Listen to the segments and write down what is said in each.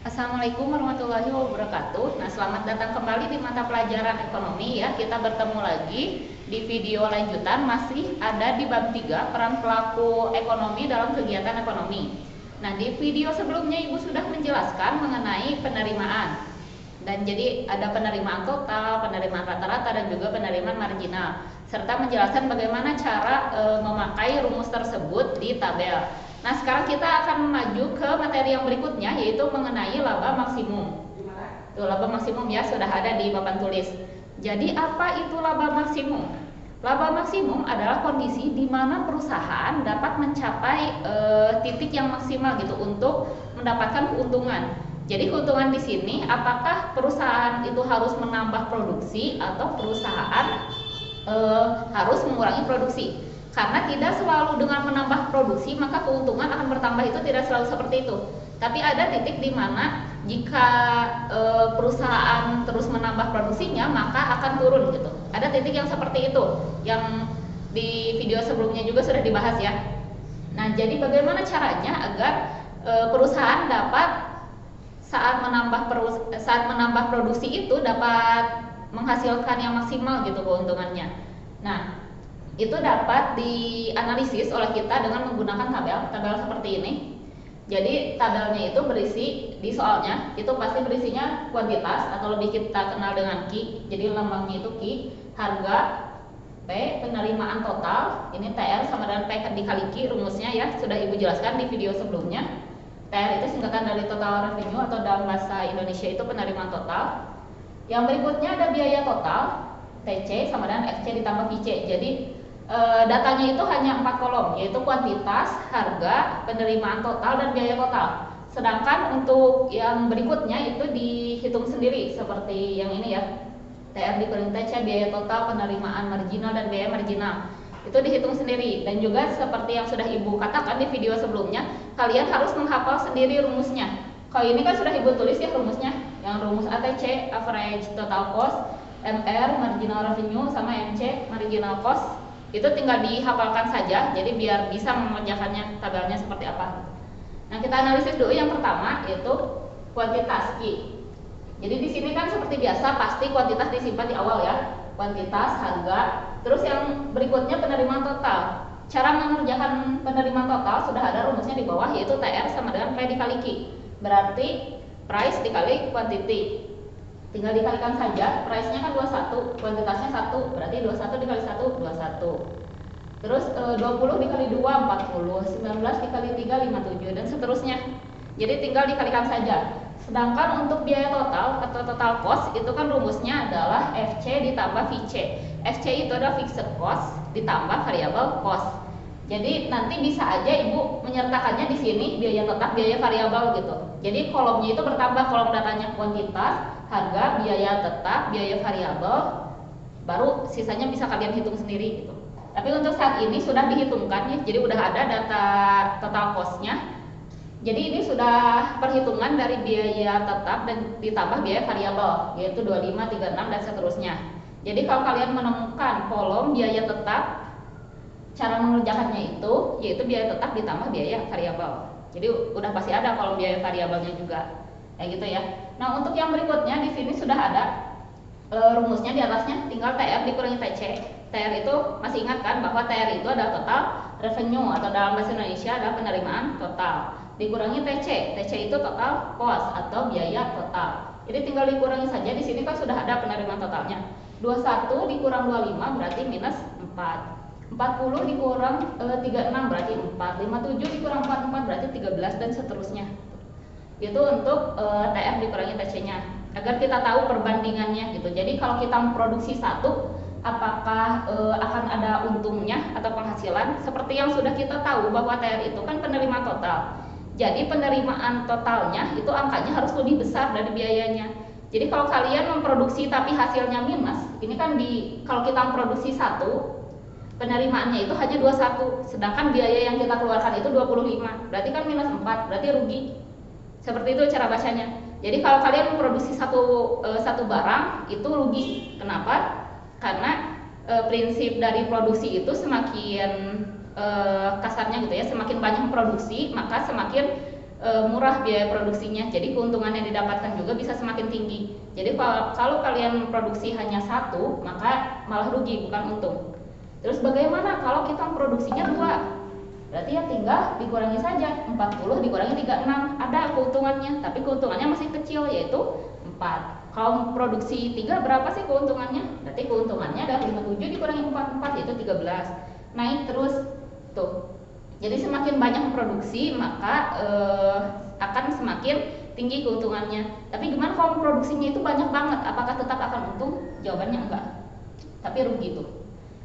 Assalamualaikum warahmatullahi wabarakatuh. Nah, selamat datang kembali di mata pelajaran ekonomi ya. Kita bertemu lagi di video lanjutan, masih ada di bab 3, peran pelaku ekonomi dalam kegiatan ekonomi. Nah, di video sebelumnya Ibu sudah menjelaskan mengenai penerimaan. Dan jadi ada penerimaan total, penerimaan rata-rata, dan juga penerimaan marginal, serta menjelaskan bagaimana cara memakai rumus tersebut di tabel. Nah, sekarang kita akan maju ke materi yang berikutnya, yaitu mengenai laba maksimum. Tuh, laba maksimum ya sudah ada di papan tulis. Jadi apa itu laba maksimum? Laba maksimum adalah kondisi di mana perusahaan dapat mencapai titik yang maksimal gitu untuk mendapatkan keuntungan. Jadi keuntungan di sini, apakah perusahaan itu harus menambah produksi atau perusahaan harus mengurangi produksi? Karena tidak selalu dengan menambah produksi maka keuntungan akan bertambah, itu tidak selalu seperti itu. Tapi ada titik di mana jika perusahaan terus menambah produksinya maka akan turun gitu. Ada titik yang seperti itu yang di video sebelumnya juga sudah dibahas ya. Nah, jadi bagaimana caranya agar perusahaan dapat saat menambah produksi itu dapat menghasilkan yang maksimal gitu keuntungannya. Nah, itu dapat dianalisis oleh kita dengan menggunakan tabel seperti ini. Jadi tabelnya itu berisi, di soalnya itu pasti berisinya kuantitas atau lebih kita kenal dengan Q. Jadi lambangnya itu Q, harga, P, penerimaan total, ini TR sama dengan P dikali Q rumusnya ya, sudah Ibu jelaskan di video sebelumnya. TR itu singkatan dari total revenue atau dalam bahasa Indonesia itu penerimaan total. Yang berikutnya ada biaya total, TC sama dengan FC ditambah VC. Jadi datanya itu hanya 4 kolom, yaitu kuantitas, harga, penerimaan total, dan biaya total. Sedangkan untuk yang berikutnya itu dihitung sendiri seperti yang ini ya, TR dikurangi TC, biaya total, penerimaan marginal, dan biaya marginal. Itu dihitung sendiri. Dan juga seperti yang sudah Ibu katakan di video sebelumnya, kalian harus menghafal sendiri rumusnya. Kalau ini kan sudah Ibu tulis ya rumusnya, yang rumus ATC, average total cost, MR, marginal revenue, sama MC, marginal cost. Itu tinggal dihafalkan saja, jadi biar bisa mengerjakannya tabelnya seperti apa. Nah, kita analisis dulu yang pertama, yaitu kuantitas Q. Jadi di sini kan seperti biasa pasti kuantitas disimpan di awal ya, kuantitas, harga. Terus yang berikutnya penerimaan total. Cara mengerjakan penerimaan total sudah ada rumusnya di bawah, yaitu TR sama dengan P dikali Q. Berarti price dikali quantity. Tinggal dikalikan saja, price-nya kan 21, kuantitasnya 1, berarti 21 dikali 1, 21. Terus 20 dikali 2, 40, 19 dikali 3, 57, dan seterusnya. Jadi tinggal dikalikan saja. Sedangkan untuk biaya total atau total cost itu kan rumusnya adalah FC ditambah VC. FC itu adalah fixed cost ditambah variable cost. Jadi nanti bisa aja Ibu menyertakannya di sini biaya tetap, biaya variabel gitu. Jadi kolomnya itu bertambah, kolom datanya kuantitas, harga, biaya tetap, biaya variabel, baru sisanya bisa kalian hitung sendiri gitu. Tapi untuk saat ini sudah dihitungkan ya, jadi udah ada data total cost-nya. Jadi ini sudah perhitungan dari biaya tetap dan ditambah biaya variabel, yaitu 25, 36, dan seterusnya. Jadi kalau kalian menemukan kolom biaya tetap, cara mengerjakannya itu yaitu biaya tetap ditambah biaya variabel. Jadi udah pasti ada kolom biaya variabelnya juga, kayak gitu ya. Nah, untuk yang berikutnya di sini sudah ada rumusnya, di atasnya tinggal TR dikurangi TC. TR itu masih ingat kan bahwa TR itu adalah total revenue atau dalam bahasa Indonesia adalah penerimaan total. Dikurangi TC. TC itu total cost atau biaya total. Jadi tinggal dikurangi saja, di sini kan sudah ada penerimaan totalnya. 21 dikurang 25 berarti minus 4. 40 dikurang 36 berarti 4, 57 dikurang 44 berarti 13, dan seterusnya. Itu untuk TR dikurangi TC-nya, agar kita tahu perbandingannya gitu. Jadi kalau kita memproduksi satu, apakah akan ada untungnya atau penghasilan? Seperti yang sudah kita tahu bahwa TR itu kan penerimaan total. Jadi penerimaan totalnya itu angkanya harus lebih besar dari biayanya. Jadi kalau kalian memproduksi tapi hasilnya minus, ini kan kalau kita memproduksi satu, penerimaannya itu hanya 21, sedangkan biaya yang kita keluarkan itu 25, berarti kan minus 4, berarti rugi. Seperti itu cara bacanya. Jadi kalau kalian memproduksi satu barang itu rugi. Kenapa? Karena prinsip dari produksi itu semakin kasarnya gitu ya, semakin banyak produksi maka semakin murah biaya produksinya, jadi keuntungan yang didapatkan juga bisa semakin tinggi. Jadi kalau kalian produksi hanya satu, maka malah rugi bukan untung. Terus bagaimana kalau kita produksinya dua? Berarti ya tinggal dikurangi saja, 40 dikurangi 36, ada keuntungannya, tapi keuntungannya masih kecil, yaitu 4. Kalau produksi 3 berapa sih keuntungannya? Berarti keuntungannya adalah 57 dikurangi 44, yaitu 13. Naik terus tuh. Jadi semakin banyak produksi, maka akan semakin tinggi keuntungannya. Tapi gimana kalau produksinya itu banyak banget? Apakah tetap akan untung? Jawabannya enggak. Tapi rugi tuh.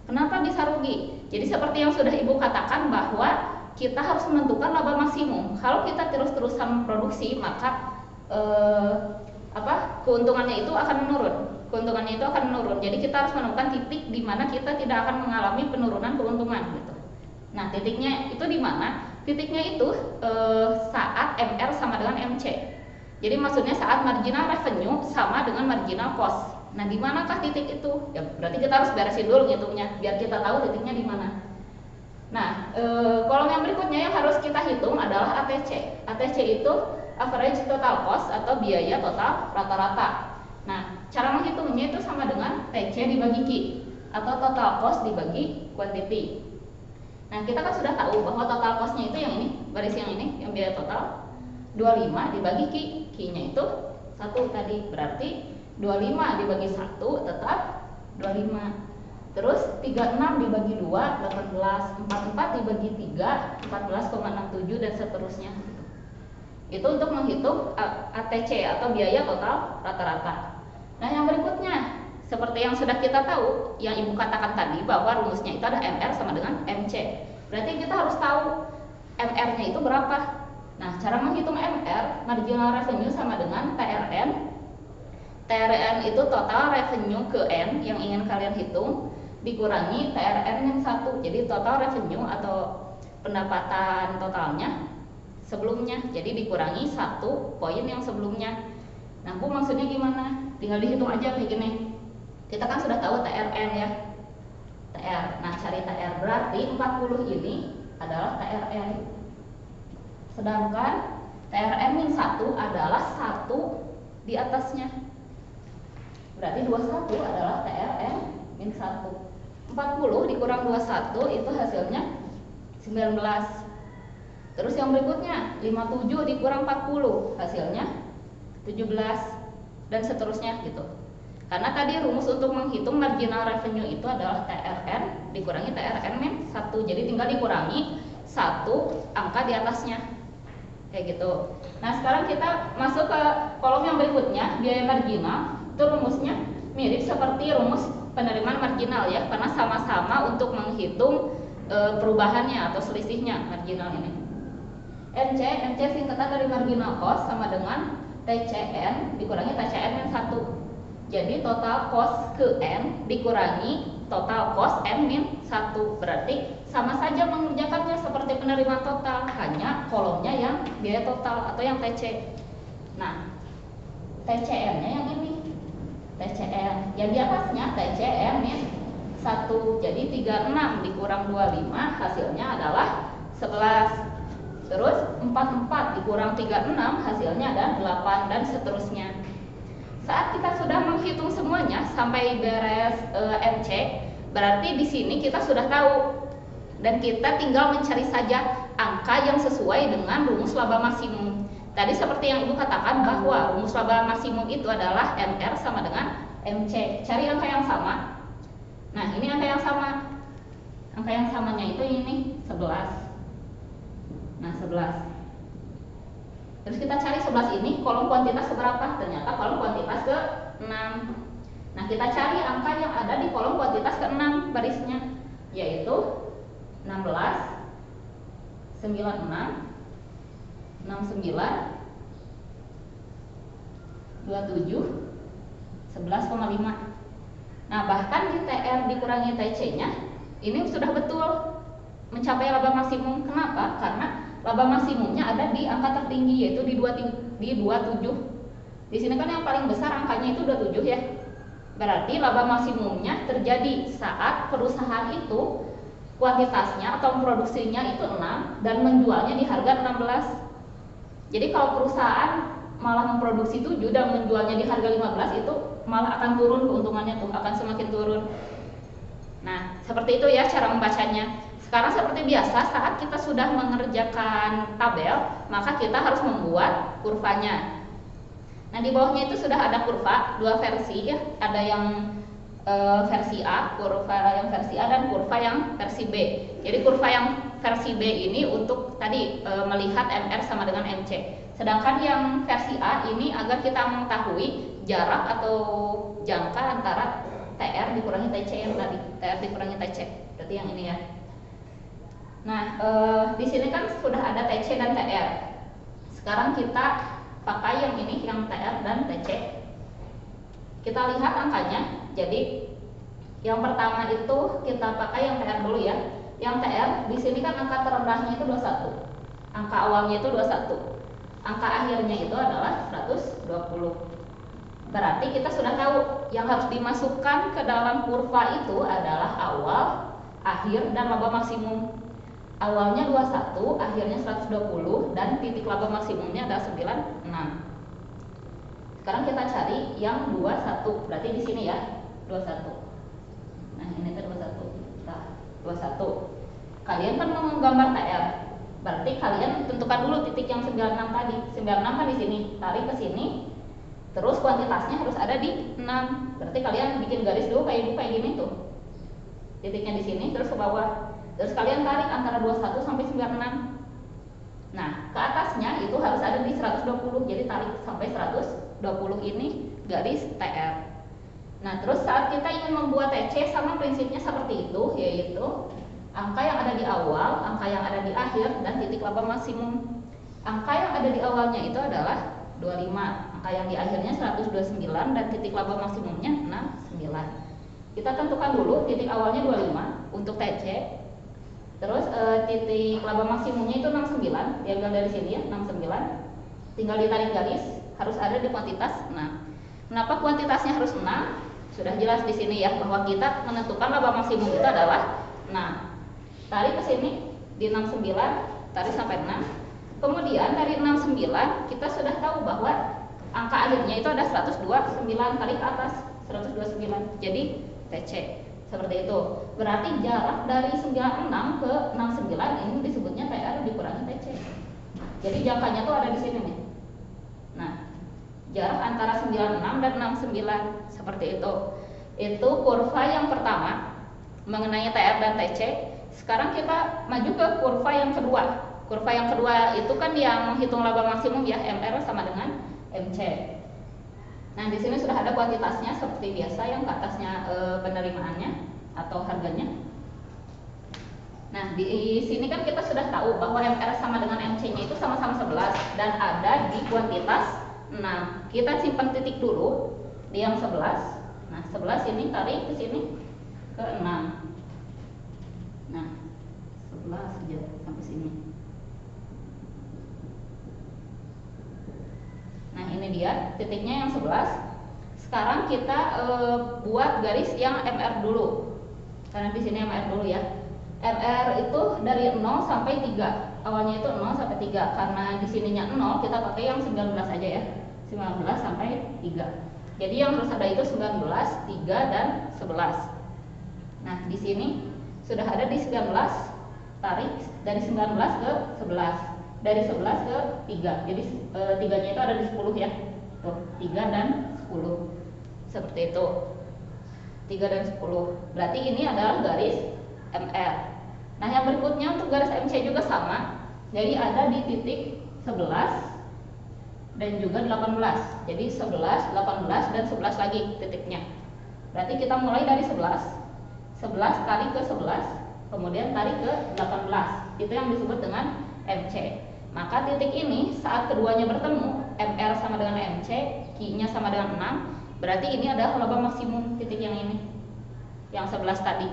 Kenapa bisa rugi? Jadi seperti yang sudah Ibu katakan bahwa kita harus menentukan laba maksimum. Kalau kita terus-terusan produksi, maka keuntungannya itu akan menurun. Keuntungannya itu akan menurun. Jadi kita harus menemukan titik di mana kita tidak akan mengalami penurunan keuntungan gitu. Nah, titiknya itu di mana? Titiknya itu saat MR sama dengan MC. Jadi maksudnya saat marginal revenue sama dengan marginal cost. Nah, di manakah titik itu? Ya, berarti kita harus beresin dulu ngitungnya biar kita tahu titiknya di mana. Nah, kolom yang berikutnya yang harus kita hitung adalah ATC. ATC itu average total cost atau biaya total rata-rata. Nah, cara menghitungnya itu sama dengan TC dibagi Q atau total cost dibagi quantity. Nah, kita kan sudah tahu bahwa total cost-nya itu yang ini, baris yang ini, yang biaya total 25 dibagi Q. Q-nya itu 1 tadi, berarti 25 dibagi 1 tetap 25. Terus 36 dibagi 2, 18, 44 dibagi 3, 14,67 dan seterusnya. Itu untuk menghitung ATC atau biaya total rata-rata. Nah, yang berikutnya, seperti yang sudah kita tahu, yang Ibu katakan tadi bahwa rumusnya itu ada MR sama dengan MC. Berarti kita harus tahu MR-nya itu berapa. Nah, cara menghitung MR, marginal revenue sama dengan TRN. TRN itu total revenue ke N yang ingin kalian hitung dikurangi TRN yang 1. Jadi total revenue atau pendapatan totalnya sebelumnya. Jadi dikurangi 1 poin yang sebelumnya. Nah, Bu, maksudnya gimana? Tinggal dihitung aja kayak gini. Kita kan sudah tahu TRN ya. TR. Nah, cari TR berarti 40 ini adalah TRN. Sedangkan TRN-1 adalah 1 di atasnya. Berarti 21 adalah TRN-1. 40 dikurang 21 itu hasilnya 19. Terus yang berikutnya 57 dikurang 40 hasilnya 17 dan seterusnya gitu. Karena tadi rumus untuk menghitung marginal revenue itu adalah TRN dikurangi TRN-1. Jadi tinggal dikurangi 1 angka di atasnya. Kayak gitu. Nah, sekarang kita masuk ke kolom yang berikutnya, biaya marginal. Itu rumusnya mirip seperti rumus penerimaan marginal ya, karena sama-sama untuk menghitung perubahannya atau selisihnya marginal ini. MC singkatan dari marginal cost sama dengan TCN dikurangi TCN-1. Jadi total cost ke N dikurangi total cost N-1. Berarti sama saja mengerjakannya seperti penerimaan total, hanya kolomnya yang biaya total atau yang TC. Nah, TCN-nya yang ini. TCN yang di atasnya TCN-1. Jadi 36 dikurang 25 hasilnya adalah 11. Terus 44 dikurang 36 hasilnya ada 8 dan seterusnya. Saat kita sudah menghitung semuanya sampai beres MC, berarti di sini kita sudah tahu dan kita tinggal mencari saja angka yang sesuai dengan rumus laba maksimum. Tadi seperti yang Ibu katakan bahwa rumus laba maksimum itu adalah MR sama dengan MC. Cari angka yang sama. Nah, ini angka yang sama. Angka yang samanya itu ini 11. Nah, 11. Terus kita cari 11 ini kolom kuantitas seberapa? Ternyata kolom kuantitas ke-6. Nah, kita cari angka yang ada di kolom kuantitas ke-6 barisnya, yaitu 16, 96, 69, 27, 11,5. Nah, bahkan di TR dikurangi TC-nya ini sudah betul mencapai laba maksimum. Kenapa? Karena laba maksimumnya ada di angka tertinggi, yaitu di 27. Di sini kan yang paling besar angkanya itu 27 ya. Berarti laba maksimumnya terjadi saat perusahaan itu kuantitasnya atau produksinya itu 6 dan menjualnya di harga 16. Jadi kalau perusahaan malah memproduksi 7 dan menjualnya di harga 15, itu malah akan turun keuntungannya tuh, akan semakin turun. Nah, seperti itu ya cara membacanya. Sekarang seperti biasa, saat kita sudah mengerjakan tabel, maka kita harus membuat kurvanya. Nah, di bawahnya itu sudah ada kurva, dua versi ya, ada yang versi A, kurva yang versi A dan kurva yang versi B. Jadi kurva yang versi B ini untuk tadi melihat MR sama dengan MC. Sedangkan yang versi A ini agar kita mengetahui jarak atau jangka antara TR dikurangi TC yang tadi, TR dikurangi TC. Berarti yang ini ya. Nah, di sini kan sudah ada TC dan TR. Sekarang kita pakai yang ini, yang TR dan TC. Kita lihat angkanya. Jadi yang pertama itu kita pakai yang TR dulu ya. Yang TR di sini kan angka terendahnya itu 21. Angka awalnya itu 21. Angka akhirnya itu adalah 120. Berarti kita sudah tahu yang harus dimasukkan ke dalam kurva itu adalah awal, akhir, dan laba maksimum. Awalnya 21, akhirnya 120, dan titik laba maksimumnya adalah 96. Sekarang kita cari yang 21, berarti di sini ya, 21. Nah, ini tuh 21. Nah, 21. Kalian kan mau menggambar TR. Berarti kalian tentukan dulu titik yang 96 tadi. 96 kan di sini, tarik ke sini. Terus kuantitasnya harus ada di 6. Berarti kalian bikin garis dulu kayak gini tuh. Titiknya di sini terus ke bawah. Terus kalian tarik antara 21 sampai 96. Nah, ke atasnya itu harus ada di 120. Jadi tarik sampai 120 ini garis TR. Nah, terus saat kita ingin membuat TC sama prinsipnya seperti itu, yaitu angka yang ada di awal, angka yang ada di akhir, dan titik laba maksimum. Angka yang ada di awalnya itu adalah 25, angka yang di akhirnya 129, dan titik laba maksimumnya 69. Kita tentukan dulu titik awalnya 25 untuk TC. Terus titik laba maksimumnya itu 69, diambil dari sini ya, 69. Tinggal ditarik garis, harus ada di kuantitas 6. Kenapa kuantitasnya harus 6? Sudah jelas di sini ya, bahwa kita menentukan laba maksimum itu adalah 6. Tarik ke sini di 69, tarik sampai 6. Kemudian dari 69 kita sudah tahu bahwa angka akhirnya itu ada 129, tarik ke atas 129. Jadi TC. Seperti itu. Berarti jarak dari 96 ke 69 ini disebutnya TR dikurangi TC. Jadi jangkanya tuh ada di sini nih. Nah, jarak antara 96 dan 69 seperti itu. Itu kurva yang pertama mengenai TR dan TC. Sekarang kita maju ke kurva yang kedua. Kurva yang kedua itu kan yang menghitung laba maksimum ya, MR sama dengan MC. Nah, di sini sudah ada kuantitasnya seperti biasa, yang ke atasnya penerimaannya atau harganya. Nah, di sini kan kita sudah tahu bahwa MR sama dengan MC-nya itu sama-sama 11 dan ada di kuantitas 6. Kita simpan titik dulu di yang 11. Nah, 11 ini tarik ke sini ke 6. Nah, 11 saja sampai sini. Nah, ini dia titiknya yang 11. Sekarang kita buat garis yang MR dulu. Karena di sini MR dulu ya. MR itu dari 0 sampai 3. Awalnya itu 0 sampai 3. Karena di sininya 0, kita pakai yang 19 aja ya. 19 sampai 3. Jadi yang harus ada itu 19, 3 dan 11. Nah, di sini sudah ada di 19, tarik dari 19 ke 11. Dari 11 ke 3. Jadi 3-nya itu ada di 10 ya. Tuh, 3 dan 10. Seperti itu. 3 dan 10. Berarti ini adalah garis MR. Nah, yang berikutnya untuk garis MC juga sama. Jadi ada di titik 11 dan juga 18. Jadi 11, 18 dan 11 lagi titiknya. Berarti kita mulai dari 11. 11 tarik ke 11, kemudian tarik ke 18. Itu yang disebut dengan MC. Maka titik ini saat keduanya bertemu, MR sama dengan MC, Q-nya sama dengan 6, berarti ini adalah laba maksimum titik yang ini. Yang 11 tadi,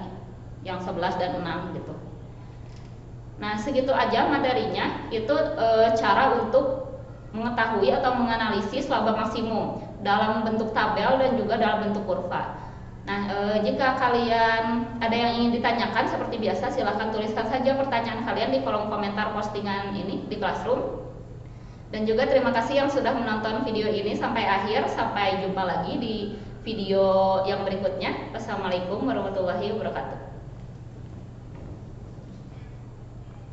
yang 11 dan 6 gitu. Nah, segitu aja materinya. Itu cara untuk mengetahui atau menganalisis laba maksimum dalam bentuk tabel dan juga dalam bentuk kurva. Nah, jika kalian ada yang ingin ditanyakan seperti biasa, silahkan tuliskan saja pertanyaan kalian di kolom komentar postingan ini di Classroom. Dan juga terima kasih yang sudah menonton video ini sampai akhir. Sampai jumpa lagi di video yang berikutnya. Wassalamualaikum warahmatullahi wabarakatuh.